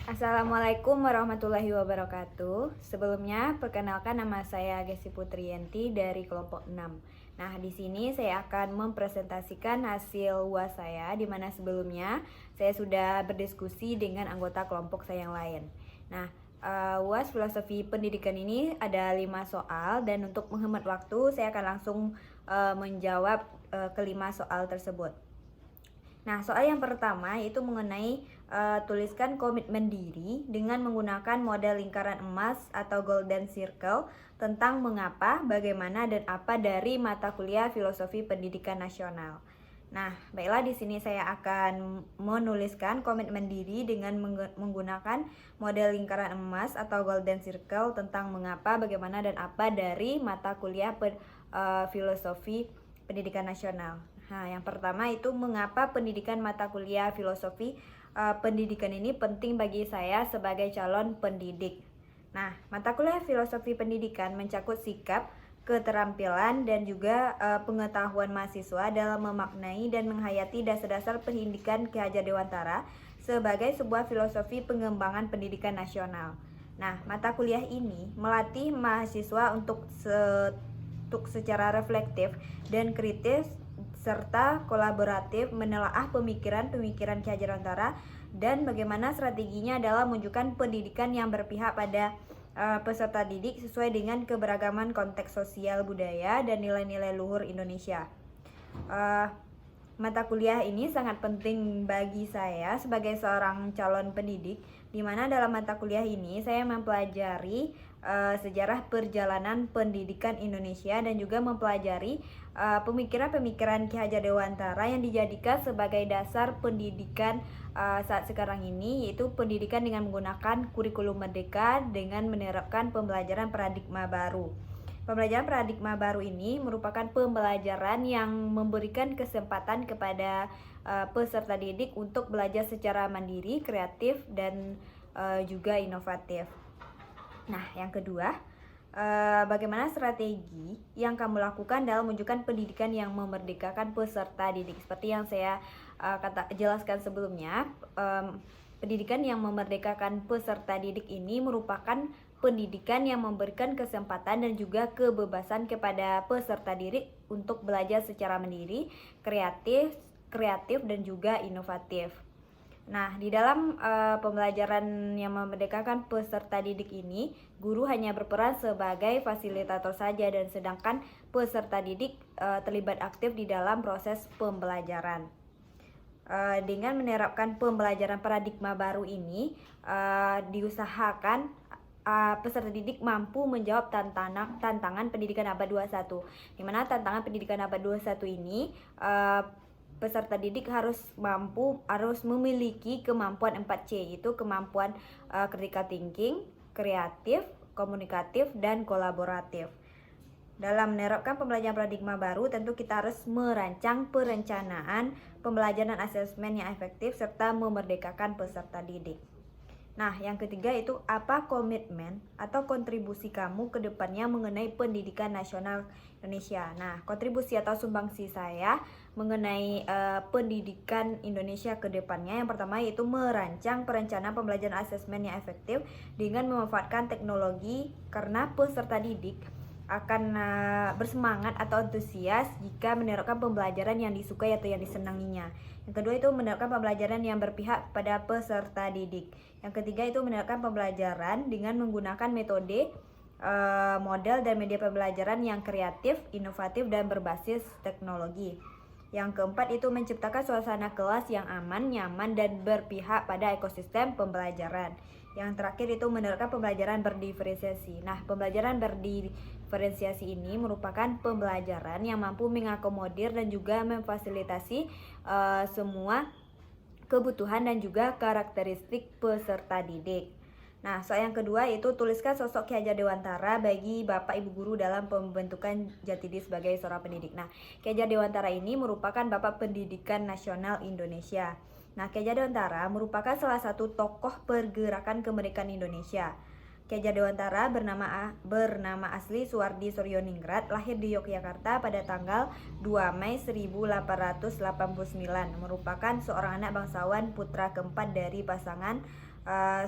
Assalamualaikum warahmatullahi wabarakatuh. Sebelumnya, perkenalkan nama saya Gesi Putriyanti dari kelompok 6. Nah, di sini saya akan mempresentasikan hasil UAS saya, di mana sebelumnya saya sudah berdiskusi dengan anggota kelompok saya yang lain. Nah, UAS Filosofi Pendidikan ini ada 5 soal, dan untuk menghemat waktu, saya akan langsung menjawab kelima soal tersebut. Nah, soal yang pertama itu mengenai tuliskan komitmen diri dengan menggunakan model lingkaran emas atau golden circle tentang mengapa, bagaimana, dan apa dari mata kuliah Filosofi Pendidikan Nasional. Nah, baiklah, di sini saya akan menuliskan komitmen diri dengan menggunakan model lingkaran emas atau golden circle tentang mengapa, bagaimana, dan apa dari mata kuliah Filosofi Pendidikan Nasional. Nah, yang pertama itu mengapa pendidikan mata kuliah Filosofi Pendidikan ini penting bagi saya sebagai calon pendidik. Nah, mata kuliah Filosofi Pendidikan mencakup sikap, keterampilan, dan juga pengetahuan mahasiswa dalam memaknai dan menghayati dasar-dasar pendidikan Ki Hajar Dewantara sebagai sebuah filosofi pengembangan pendidikan nasional. Nah, mata kuliah ini melatih mahasiswa untuk secara reflektif dan kritis serta kolaboratif menelaah pemikiran-pemikiran Ki Hajar Dewantara dan bagaimana strateginya dalam menunjukkan pendidikan yang berpihak pada peserta didik sesuai dengan keberagaman konteks sosial, budaya, dan nilai-nilai luhur Indonesia. Mata kuliah ini sangat penting bagi saya sebagai seorang calon pendidik, di mana dalam mata kuliah ini saya mempelajari sejarah perjalanan pendidikan Indonesia dan juga mempelajari pemikiran-pemikiran Ki Hajar Dewantara yang dijadikan sebagai dasar pendidikan saat sekarang ini, yaitu pendidikan dengan menggunakan kurikulum merdeka dengan menerapkan pembelajaran paradigma baru. Pembelajaran paradigma baru ini merupakan pembelajaran yang memberikan kesempatan kepada peserta didik untuk belajar secara mandiri, kreatif, dan juga inovatif. Nah, yang kedua, bagaimana strategi yang kamu lakukan dalam menunjukkan pendidikan yang memerdekakan peserta didik? Seperti yang saya jelaskan sebelumnya, pendidikan yang memerdekakan peserta didik ini merupakan pendidikan yang memberikan kesempatan dan juga kebebasan kepada peserta didik untuk belajar secara mandiri, kreatif, dan juga inovatif. Nah, di dalam pembelajaran yang memerdekakan peserta didik ini, guru hanya berperan sebagai fasilitator saja, dan sedangkan peserta didik terlibat aktif di dalam proses pembelajaran. Dengan menerapkan pembelajaran paradigma baru ini, diusahakan peserta didik mampu menjawab tantangan pendidikan abad 21. Di mana tantangan pendidikan abad 21 ini peserta didik harus memiliki kemampuan 4C, yaitu kemampuan critical thinking, kreatif, komunikatif, dan kolaboratif. Dalam menerapkan pembelajaran paradigma baru, tentu kita harus merancang perencanaan pembelajaran asesmen yang efektif serta memerdekakan peserta didik. Nah, yang ketiga itu apa komitmen atau kontribusi kamu ke depannya mengenai pendidikan nasional Indonesia. Nah, kontribusi atau sumbangsi saya mengenai pendidikan Indonesia ke depannya, yang pertama yaitu merancang perencanaan pembelajaran asesmen yang efektif dengan memanfaatkan teknologi, karena peserta didik akan bersemangat atau antusias jika menerapkan pembelajaran yang disukai atau yang disenanginya. Yang kedua itu menerapkan pembelajaran yang berpihak pada peserta didik. Yang ketiga itu menerapkan pembelajaran dengan menggunakan metode, model, dan media pembelajaran yang kreatif, inovatif, dan berbasis teknologi. Yang keempat itu menciptakan suasana kelas yang aman, nyaman, dan berpihak pada ekosistem pembelajaran. Yang terakhir itu menerapkan pembelajaran berdiferensiasi. Nah, pembelajaran berdiferensiasi ini merupakan pembelajaran yang mampu mengakomodir dan juga memfasilitasi semua kebutuhan dan juga karakteristik peserta didik. Nah, soal yang kedua yaitu tuliskan sosok Ki Hajar Dewantara bagi Bapak Ibu guru dalam pembentukan jati diri sebagai seorang pendidik. Nah, Ki Hajar Dewantara ini merupakan Bapak Pendidikan Nasional Indonesia. Nah, Ki Hajar Dewantara merupakan salah satu tokoh pergerakan kemerdekaan Indonesia. Ki Hajar Dewantara bernama asli Suwardi Suryoningrat, lahir di Yogyakarta pada tanggal 2 Mei 1889, merupakan seorang anak bangsawan putra keempat dari pasangan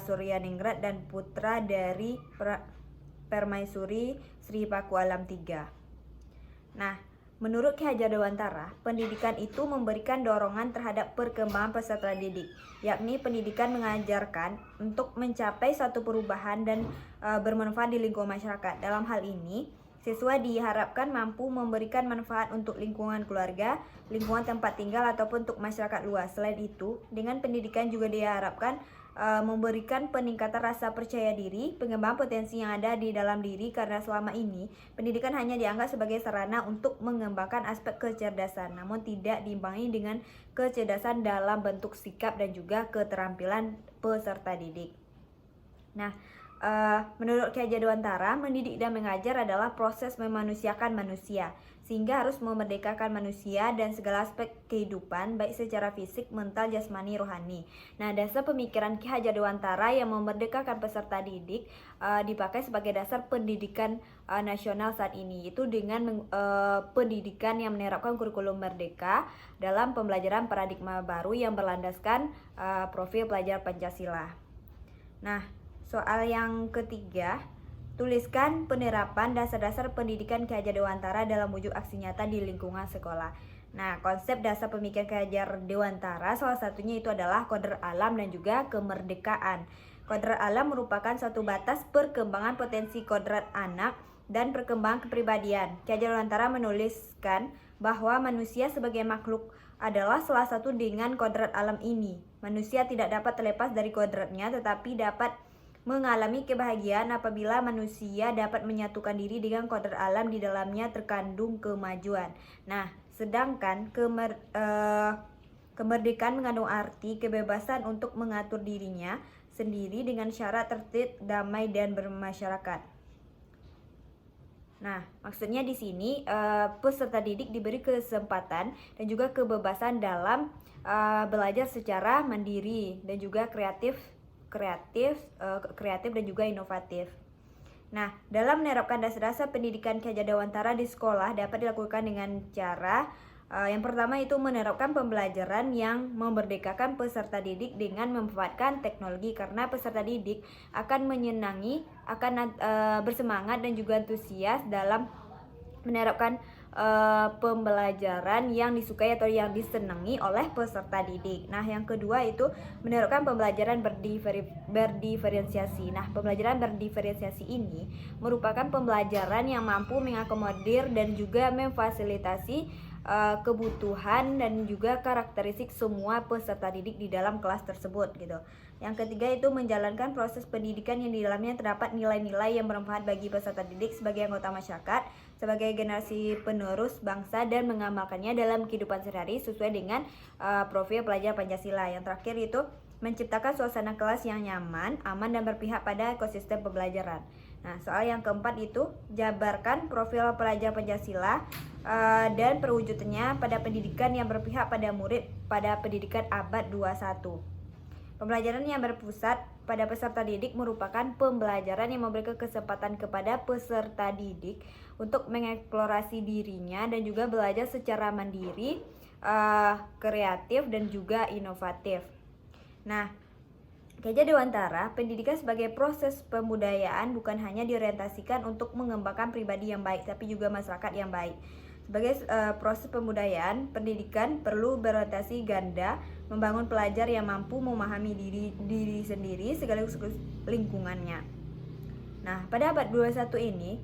Suryoningrat dan putra dari Permaisuri Sri Paku Alam III. Nah, menurut Ki Hajar Dewantara, pendidikan itu memberikan dorongan terhadap perkembangan peserta didik, yakni pendidikan mengajarkan untuk mencapai suatu perubahan dan bermanfaat di lingkungan masyarakat. Dalam hal ini, siswa diharapkan mampu memberikan manfaat untuk lingkungan keluarga, lingkungan tempat tinggal, ataupun untuk masyarakat luas. Selain itu, dengan pendidikan juga diharapkan memberikan peningkatan rasa percaya diri, pengembangan potensi yang ada di dalam diri, karena selama ini pendidikan hanya dianggap sebagai sarana untuk mengembangkan aspek kecerdasan, namun tidak diimbangi dengan kecerdasan dalam bentuk sikap dan juga keterampilan peserta didik. Nah, menurut Ki Hajar Dewantara, mendidik dan mengajar adalah proses memanusiakan manusia, sehingga harus memerdekakan manusia dan segala aspek kehidupan, baik secara fisik, mental, jasmani, rohani. Nah, dasar pemikiran Ki Hajar Dewantara yang memerdekakan peserta didik dipakai sebagai dasar pendidikan nasional saat ini, yaitu dengan pendidikan yang menerapkan kurikulum merdeka dalam pembelajaran paradigma baru yang berlandaskan profil pelajar Pancasila. Nah, soal yang ketiga, tuliskan penerapan dasar-dasar pendidikan Ki Hajar Dewantara dalam wujud aksi nyata di lingkungan sekolah. Nah, konsep dasar pemikiran Ki Hajar Dewantara salah satunya itu adalah kodrat alam dan juga kemerdekaan. Kodrat alam merupakan suatu batas perkembangan potensi kodrat anak dan perkembangan kepribadian. Ki Hajar Dewantara menuliskan bahwa manusia sebagai makhluk adalah salah satu dengan kodrat alam ini. Manusia tidak dapat terlepas dari kodratnya, tetapi dapat mengalami kebahagiaan apabila manusia dapat menyatukan diri dengan kodrat alam, di dalamnya terkandung kemajuan. Nah, sedangkan kemerdekaan mengandung arti kebebasan untuk mengatur dirinya sendiri dengan syarat tertib, damai, dan bermasyarakat. Nah, maksudnya di sini peserta didik diberi kesempatan dan juga kebebasan dalam belajar secara mandiri dan juga kreatif dan juga inovatif. Nah, dalam menerapkan dasar-dasar pendidikan Ki Hajar Dewantara di sekolah dapat dilakukan dengan cara yang pertama itu menerapkan pembelajaran yang memerdekakan peserta didik dengan memanfaatkan teknologi, karena peserta didik akan bersemangat dan juga antusias dalam menerapkan pembelajaran yang disukai atau yang disenangi oleh peserta didik. Nah, yang kedua itu menerapkan pembelajaran berdiferensiasi. Nah, pembelajaran berdiferensiasi ini merupakan pembelajaran yang mampu mengakomodir dan juga memfasilitasi kebutuhan dan juga karakteristik semua peserta didik di dalam kelas tersebut gitu. Yang ketiga itu menjalankan proses pendidikan yang di dalamnya terdapat nilai-nilai yang bermanfaat bagi peserta didik sebagai anggota masyarakat, sebagai generasi penerus bangsa, dan mengamalkannya dalam kehidupan sehari-hari sesuai dengan profil pelajar Pancasila. Yang terakhir itu menciptakan suasana kelas yang nyaman, aman, dan berpihak pada ekosistem pembelajaran. Nah, soal yang keempat itu jabarkan profil pelajar Pancasila dan perwujudannya pada pendidikan yang berpihak pada murid pada pendidikan abad 21. Pembelajaran yang berpusat pada peserta didik merupakan pembelajaran yang memberikan kesempatan kepada peserta didik untuk mengeksplorasi dirinya dan juga belajar secara mandiri, kreatif, dan juga inovatif. Nah, Ki Hajar Dewantara, pendidikan sebagai proses pembudayaan bukan hanya diorientasikan untuk mengembangkan pribadi yang baik, tapi juga masyarakat yang baik. Sebagai proses pembudayaan, pendidikan perlu berorientasi ganda, membangun pelajar yang mampu memahami diri sendiri sekaligus lingkungannya. Nah, pada abad 21 ini,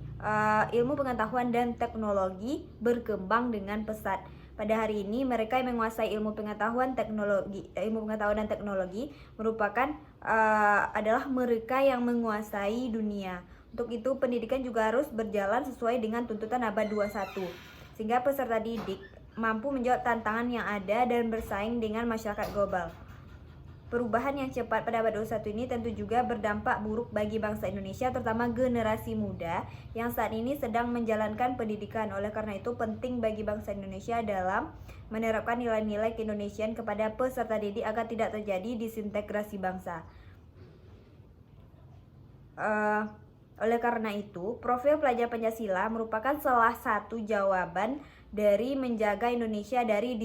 ilmu pengetahuan dan teknologi berkembang dengan pesat. Pada hari ini, mereka yang menguasai ilmu pengetahuan dan teknologi merupakan adalah mereka yang menguasai dunia. Untuk itu, pendidikan juga harus berjalan sesuai dengan tuntutan abad 21, sehingga peserta didik mampu menjawab tantangan yang ada dan bersaing dengan masyarakat global. Perubahan yang cepat pada abad 21 ini tentu juga berdampak buruk bagi bangsa Indonesia, terutama generasi muda yang saat ini sedang menjalankan pendidikan. Oleh karena itu, penting bagi bangsa Indonesia dalam menerapkan nilai-nilai keindonesiaan kepada peserta didik agar tidak terjadi disintegrasi bangsa. Oleh karena itu, profil pelajar Pancasila merupakan salah satu jawaban dari menjaga Indonesia dari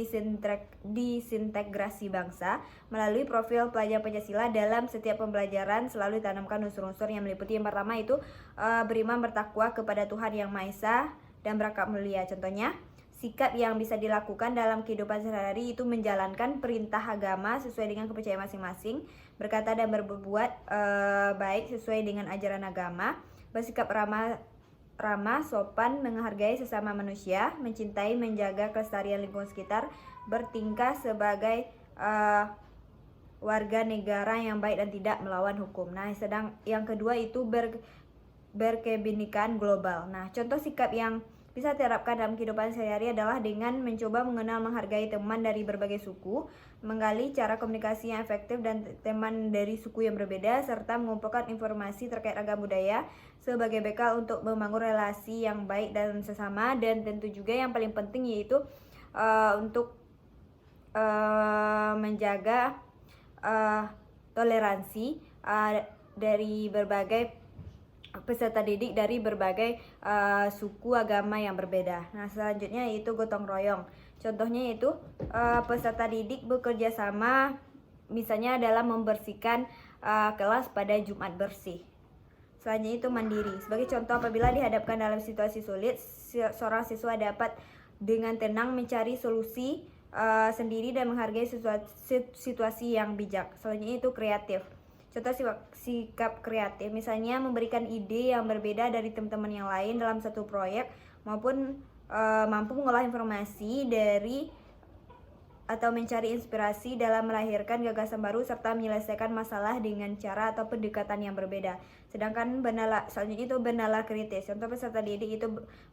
disintegrasi bangsa. Melalui profil pelajar Pancasila dalam setiap pembelajaran selalu ditanamkan unsur-unsur yang meliputi yang pertama itu beriman bertakwa kepada Tuhan Yang Maha Esa dan berakhlak mulia. Contohnya, sikap yang bisa dilakukan dalam kehidupan sehari-hari itu menjalankan perintah agama sesuai dengan kepercayaan masing-masing, berkata dan berbuat baik sesuai dengan ajaran agama, bersikap ramah, sopan, menghargai sesama manusia, mencintai, menjaga kelestarian lingkungan sekitar, bertingkah sebagai warga negara yang baik dan tidak melawan hukum. Nah, sedang yang kedua itu berkebinekaan global. Nah, contoh sikap yang bisa diterapkan dalam kehidupan sehari-hari adalah dengan mencoba mengenal, menghargai teman dari berbagai suku, menggali cara komunikasi yang efektif dan teman dari suku yang berbeda, serta mengumpulkan informasi terkait agama budaya sebagai bekal untuk membangun relasi yang baik dan sesama. Dan tentu juga yang paling penting yaitu untuk menjaga toleransi dari berbagai peserta didik dari berbagai suku agama yang berbeda. Nah, selanjutnya yaitu gotong royong. Contohnya yaitu peserta didik bekerja sama misalnya dalam membersihkan kelas pada Jumat bersih. Selanjutnya itu mandiri. Sebagai contoh, apabila dihadapkan dalam situasi sulit, seorang siswa dapat dengan tenang mencari solusi sendiri dan menghargai situasi yang bijak. Selanjutnya itu kreatif. Contoh sikap kreatif, misalnya memberikan ide yang berbeda dari teman-teman yang lain dalam satu proyek, maupun mampu mengolah informasi dari atau mencari inspirasi dalam melahirkan gagasan baru serta menyelesaikan masalah dengan cara atau pendekatan yang berbeda. Sedangkan selanjutnya itu bernalar kritis. Contoh peserta didik itu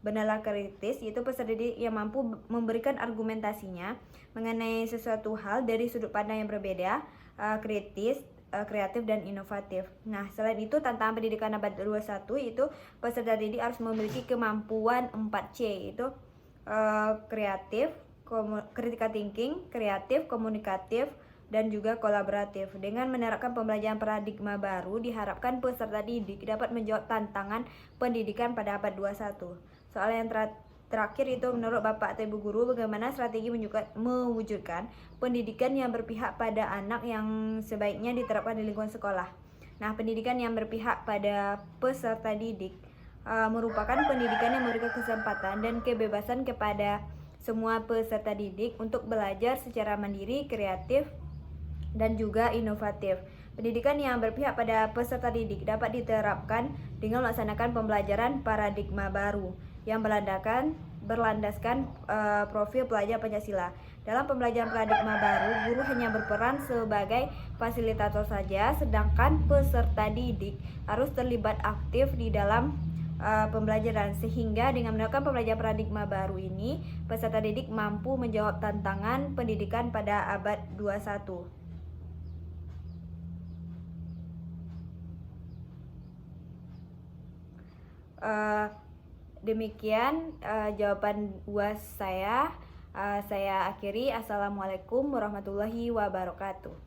bernalar kritis, yaitu peserta didik yang mampu memberikan argumentasinya mengenai sesuatu hal dari sudut pandang yang berbeda, kritis, kreatif dan inovatif. Nah, selain itu tantangan pendidikan abad 21 itu peserta didik harus memiliki kemampuan 4C, itu kreatif, critical thinking, kreatif, komunikatif, dan juga kolaboratif. Dengan menerapkan pembelajaran paradigma baru, diharapkan peserta didik dapat menjawab tantangan pendidikan pada abad 21. Soal yang terakhir itu menurut Bapak atau Ibu Guru, bagaimana strategi mewujudkan pendidikan yang berpihak pada anak yang sebaiknya diterapkan di lingkungan sekolah. Nah, pendidikan yang berpihak pada peserta didik merupakan pendidikan yang memberikan kesempatan dan kebebasan kepada semua peserta didik untuk belajar secara mandiri, kreatif, dan juga inovatif. Pendidikan yang berpihak pada peserta didik dapat diterapkan dengan melaksanakan pembelajaran paradigma baru yang berlandaskan profil pelajar Pancasila. Dalam pembelajaran paradigma baru, guru hanya berperan sebagai fasilitator saja, sedangkan peserta didik harus terlibat aktif di dalam pembelajaran, sehingga dengan menerapkan pembelajaran paradigma baru ini, peserta didik mampu menjawab tantangan pendidikan pada abad 21. Demikian jawaban UAS saya. Saya akhiri. Assalamualaikum warahmatullahi wabarakatuh.